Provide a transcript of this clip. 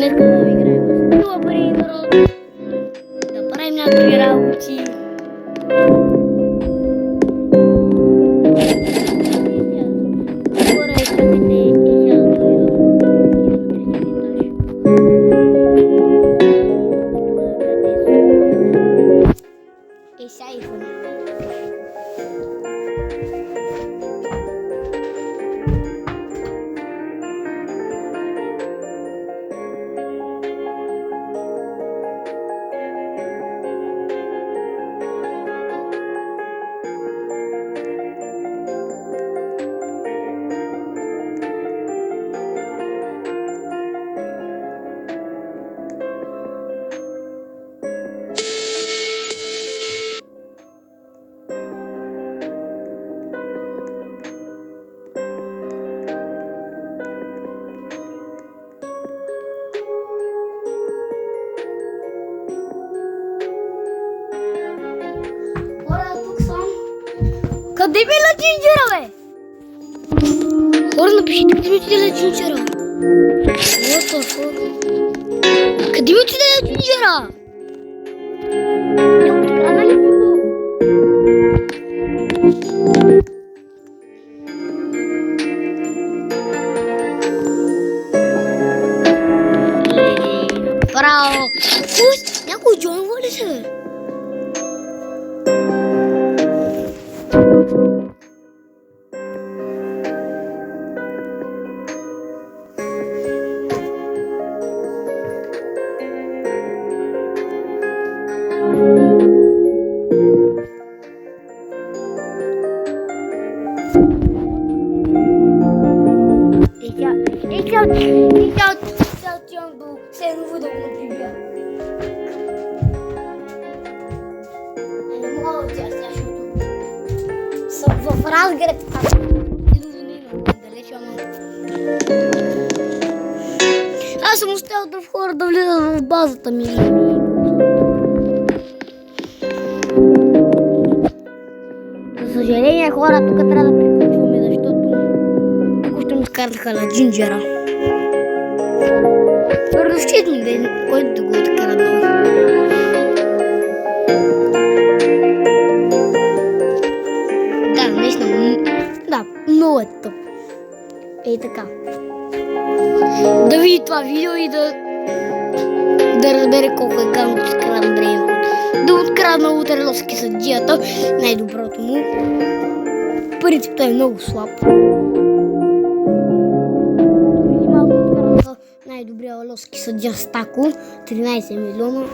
Днес да играем с добри народ, да правим някакви работи. Горе чакайте и сега да дойда на третия етаж. И сега идваме. Къде ми е Джинджера, бе? Хора, напишите къде ми отиде Джинджера. What the fuck? Къде ми отиде Джинджера? Някой открадна ли го? Браво! Пусть! Някой джойнва ли се, бе? Сега отивам до Сеново да го наприбия. Не мога да отида сега, защото съм в Разград. Далеч, ама. Аз съм успял да хора да влизат в базата ми. За съжаление, хора, тук трябва да приключваме, защото тук ще му скарнаха на Джинджера. Разчитам ден, който да го откара долу. Да, наистина, да, много е тъп. Ей така. Да види това видео и да разбере колко е гадно да открадна времето. Да открадна Утерловски съдията, най-доброто му. Принцип, той е много слаб. Най-добрия лоски съдия Стако, 13 милиона.